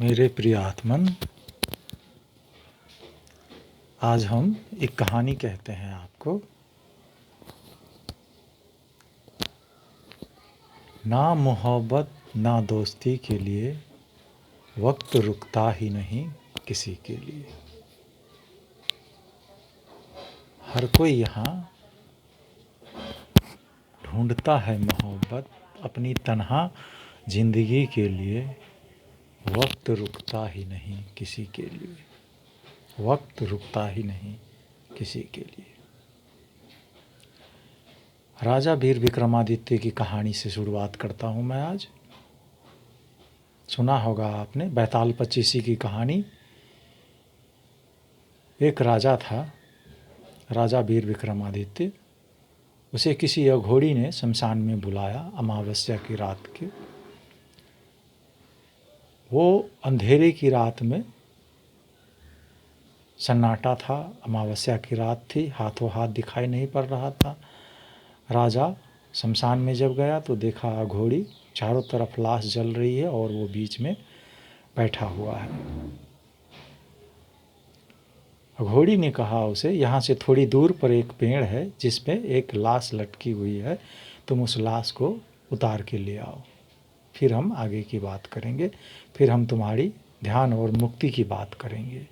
मेरे प्रिय आत्मन, आज हम एक कहानी कहते हैं आपको। ना मोहब्बत ना दोस्ती के लिए वक्त रुकता ही नहीं किसी के लिए। हर कोई यहाँ ढूंढता है मोहब्बत अपनी तन्हा जिंदगी के लिए। वक्त रुकता ही नहीं किसी के लिए, वक्त रुकता ही नहीं किसी के लिए। राजा वीर विक्रमादित्य की कहानी से शुरुआत करता हूँ मैं आज। सुना होगा आपने बैताल पच्चीसी की कहानी। एक राजा था, राजा वीर विक्रमादित्य। उसे किसी अघोरी ने शमशान में बुलाया अमावस्या की रात के। वो अंधेरे की रात में, सन्नाटा था, अमावस्या की रात थी, हाथों हाथ दिखाई नहीं पड़ रहा था। राजा शमशान में जब गया तो देखा अघोरी, चारों तरफ लाश जल रही है और वो बीच में बैठा हुआ है। अघोरी ने कहा उसे, यहाँ से थोड़ी दूर पर एक पेड़ है जिसपे एक लाश लटकी हुई है, तुम उस लाश को उतार के ले आओ, फिर हम आगे की बात करेंगे, फिर हम तुम्हारी ध्यान और मुक्ति की बात करेंगे।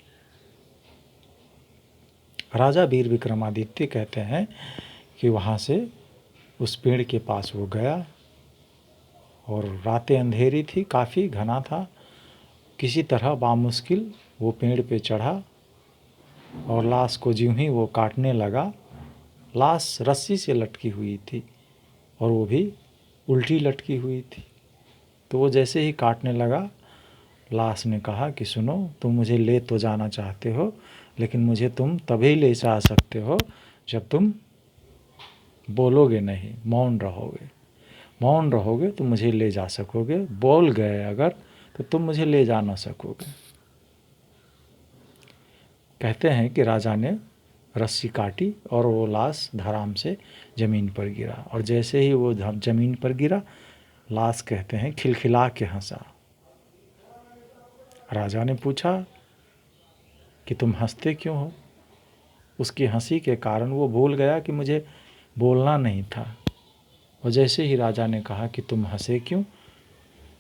राजा वीर विक्रमादित्य कहते हैं कि वहाँ से उस पेड़ के पास वो गया और रातें अंधेरी थी, काफ़ी घना था। किसी तरह बामुश्किल वो पेड़ पे चढ़ा और लाश को ज्यों ही वो काटने लगा, लाश रस्सी से लटकी हुई थी और वो भी उल्टी लटकी हुई थी। तो वो जैसे ही काटने लगा, लाश ने कहा कि सुनो, तुम मुझे ले तो जाना चाहते हो, लेकिन मुझे तुम तभी ले जा सकते हो जब तुम बोलोगे नहीं, मौन रहोगे। मौन रहोगे तो मुझे ले जा सकोगे, बोल गए अगर तो तुम मुझे ले जा ना सकोगे। कहते हैं कि राजा ने रस्सी काटी और वो लाश धड़ाम से ज़मीन पर गिरा, और जैसे ही वो ज़मीन पर गिरा, लाश कहते हैं खिलखिला के हंसा। राजा ने पूछा कि तुम हंसते क्यों हो? उसकी हंसी के कारण वो भूल गया कि मुझे बोलना नहीं था। और जैसे ही राजा ने कहा कि तुम हंसे क्यों,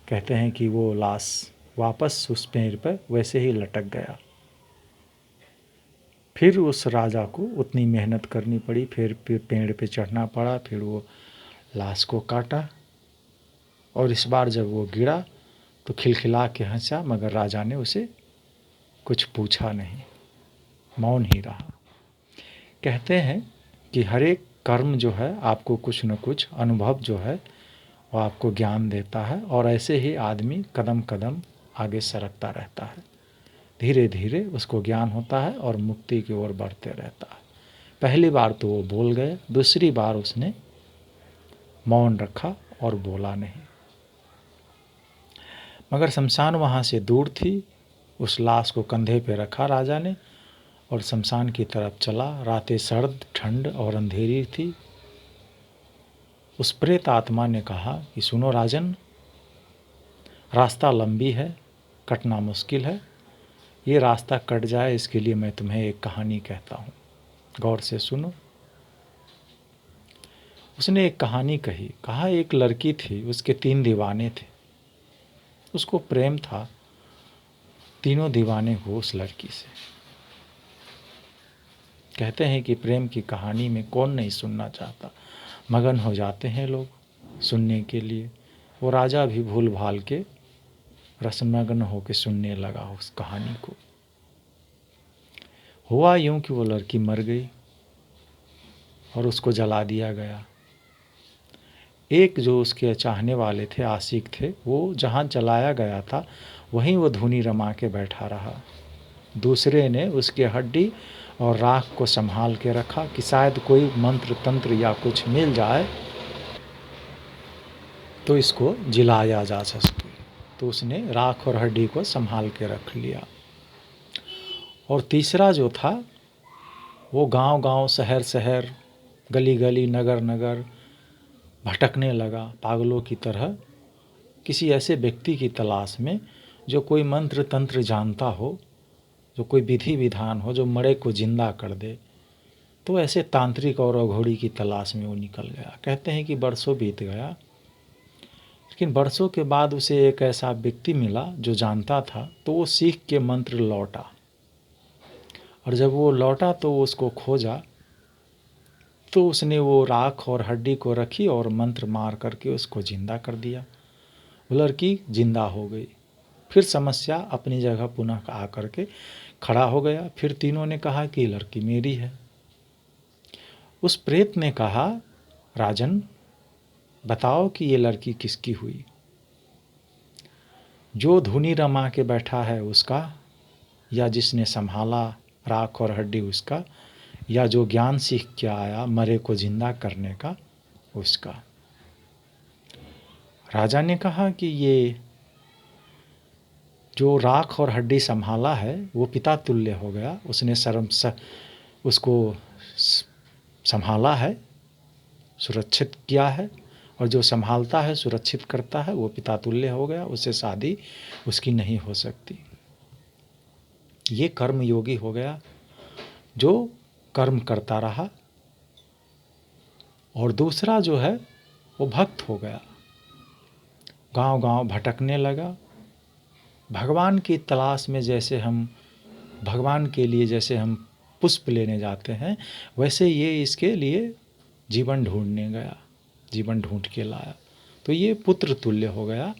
कहते हैं कि वो लाश वापस उस पेड़ पर वैसे ही लटक गया। फिर उस राजा को उतनी मेहनत करनी पड़ी, फिर पेड़ पे चढ़ना पड़ा, फिर वो लाश को काटा, और इस बार जब वो गिरा तो खिलखिला के हंसा, मगर राजा ने उसे कुछ पूछा नहीं, मौन ही रहा। कहते हैं कि हर एक कर्म जो है आपको कुछ न कुछ अनुभव जो है वो आपको ज्ञान देता है, और ऐसे ही आदमी कदम कदम आगे सरकता रहता है। धीरे धीरे उसको ज्ञान होता है और मुक्ति की ओर बढ़ते रहता है। पहली बार तो वो बोल गए, दूसरी बार उसने मौन रखा और बोला नहीं। मगर शमशान वहाँ से दूर थी। उस लाश को कंधे पे रखा राजा ने और शमशान की तरफ चला। रातें सर्द, ठंड और अंधेरी थी। उस प्रेत आत्मा ने कहा कि सुनो राजन, रास्ता लंबी है, कटना मुश्किल है। ये रास्ता कट जाए इसके लिए मैं तुम्हें एक कहानी कहता हूँ, गौर से सुनो। उसने एक कहानी कही। कहा एक लड़की थी, उसके 3 दीवाने थे। उसको प्रेम था, तीनों दीवाने हो उस लड़की से। कहते हैं कि प्रेम की कहानी में कौन नहीं सुनना चाहता, मगन हो जाते हैं लोग सुनने के लिए। वो राजा भी भूल भाल के रसमग्न होकर सुनने लगा उस कहानी को। हुआ यूं कि वो लड़की मर गई और उसको जला दिया गया। एक जो उसके चाहने वाले थे, आशिक थे, वो जहाँ जलाया गया था वहीं वो धुनी रमा के बैठा रहा। दूसरे ने उसकी हड्डी और राख को संभाल के रखा कि शायद कोई मंत्र तंत्र या कुछ मिल जाए तो इसको जिलाया जा सके। तो उसने राख और हड्डी को संभाल के रख लिया। और तीसरा जो था वो गांव-गांव, शहर-शहर, गली-गली, नगर-नगर भटकने लगा पागलों की तरह, किसी ऐसे व्यक्ति की तलाश में जो कोई मंत्र तंत्र जानता हो, जो कोई विधि विधान हो, जो मरे को जिंदा कर दे, तो ऐसे तांत्रिक और अघोरी की तलाश में वो निकल गया। कहते हैं कि बरसों बीत गया, लेकिन बरसों के बाद उसे एक ऐसा व्यक्ति मिला जो जानता था, तो वो सीख के मंत्र लौटा। और जब वो लौटा तो उसको खोजा, तो उसने वो राख और हड्डी को रखी और मंत्र मार करके उसको जिंदा कर दिया। वो लड़की जिंदा हो गई। फिर समस्या अपनी जगह पुनः आ करके खड़ा हो गया। फिर तीनों ने कहा कि लड़की मेरी है। उस प्रेत ने कहा, राजन बताओ कि ये लड़की किसकी हुई? जो धुनी रमा के बैठा है उसका, या जिसने संभाला राख और हड्डी उसका, या जो ज्ञान सीख के आया मरे को जिंदा करने का उसका? राजा ने कहा कि ये जो राख और हड्डी संभाला है वो पिता तुल्य हो गया, उसने उसको संभाला है, सुरक्षित किया है, और जो संभालता है सुरक्षित करता है वो पिता तुल्य हो गया, उससे शादी उसकी नहीं हो सकती। ये कर्म योगी हो गया जो कर्म करता रहा। और दूसरा जो है वो भक्त हो गया, गांव गांव भटकने लगा, भगवान की तलाश में। जैसे हम भगवान के लिए जैसे हम पुष्प लेने जाते हैं, वैसे ये इसके लिए जीवन ढूंढने गया, जीवन ढूंढ के लाया। तो ये पुत्र तुल्य हो गया,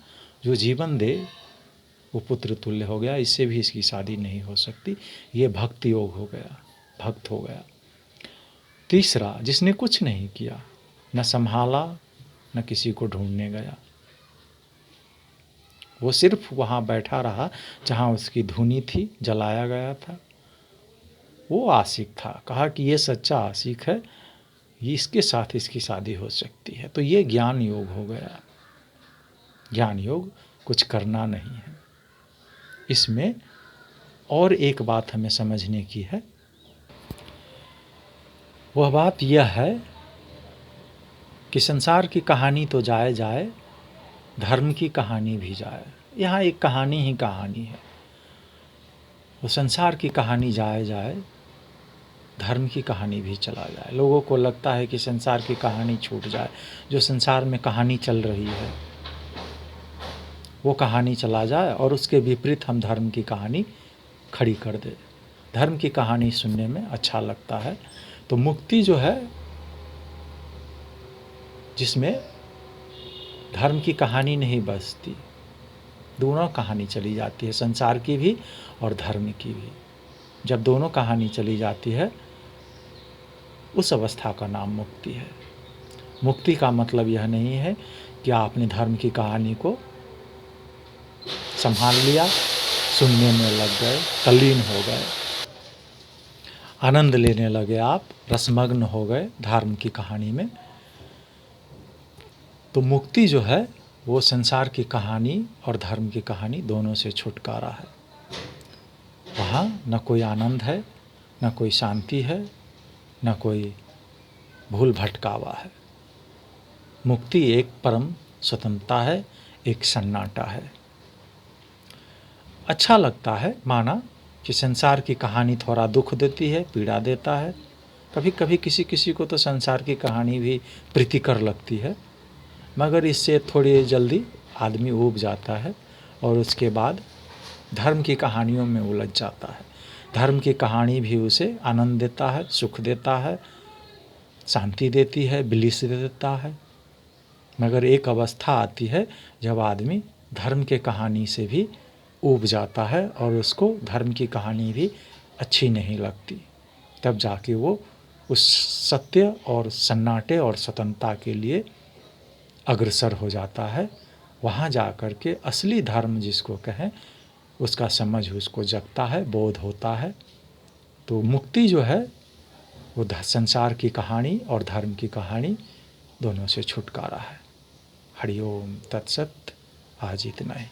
जो जीवन दे वो पुत्र तुल्य हो गया, इससे भी इसकी शादी नहीं हो सकती। ये भक्ति योग हो गया, भक्त हो गया। तीसरा, जिसने कुछ नहीं किया, न संभाला न किसी को ढूंढने गया, वो सिर्फ वहाँ बैठा रहा जहाँ उसकी धुनी थी, जलाया गया था। वो आशिक था। कहा कि ये सच्चा आशिक है, ये इसके साथ इसकी शादी हो सकती है। तो ये ज्ञान योग हो गया। ज्ञान योग कुछ करना नहीं है। इसमें और एक बात हमें समझने की है। वह बात यह है कि संसार की कहानी तो जाए जाए, धर्म की कहानी भी जाए। यहाँ एक कहानी ही कहानी है। वो संसार की कहानी जाए जाए, धर्म की कहानी भी चला जाए। लोगों को लगता है कि संसार की कहानी छूट जाए, जो संसार में कहानी चल रही है वो कहानी चला जाए, और उसके विपरीत हम धर्म की कहानी खड़ी कर दे। धर्म की कहानी सुनने में अच्छा लगता है। तो मुक्ति जो है, जिसमें धर्म की कहानी नहीं बसती, दोनों कहानी चली जाती है, संसार की भी और धर्म की भी। जब दोनों कहानी चली जाती है, उस अवस्था का नाम मुक्ति है। मुक्ति का मतलब यह नहीं है कि आपने धर्म की कहानी को संभाल लिया, सुनने में लग गए, तल्लीन हो गए, आनंद लेने लगे, आप रसमग्न हो गए धर्म की कहानी में। तो मुक्ति जो है वो संसार की कहानी और धर्म की कहानी दोनों से छुटकारा है। वहाँ न कोई आनंद है, न कोई शांति है, न कोई भूल भटकावा है। मुक्ति एक परम स्वतंत्रता है, एक सन्नाटा है। अच्छा लगता है, माना कि संसार की कहानी थोड़ा दुख देती है, पीड़ा देता है। कभी कभी किसी किसी को तो संसार की कहानी भी प्रीतिकर लगती है, मगर इससे थोड़ी जल्दी आदमी ऊब जाता है और उसके बाद धर्म की कहानियों में उलझ जाता है। धर्म की कहानी भी उसे आनंद देता है, सुख देता है, शांति देती है, बिलिस देता है। मगर एक अवस्था आती है जब आदमी धर्म के कहानी से भी ऊब जाता है और उसको धर्म की कहानी भी अच्छी नहीं लगती। तब जाके वो उस सत्य और सन्नाटे और स्वतंत्रता के लिए अग्रसर हो जाता है। वहाँ जा कर के असली धर्म जिसको कहें उसका समझ उसको जगता है, बोध होता है। तो मुक्ति जो है वो संसार की कहानी और धर्म की कहानी दोनों से छुटकारा है। हरि ओम तत्सत। आज इतना ही।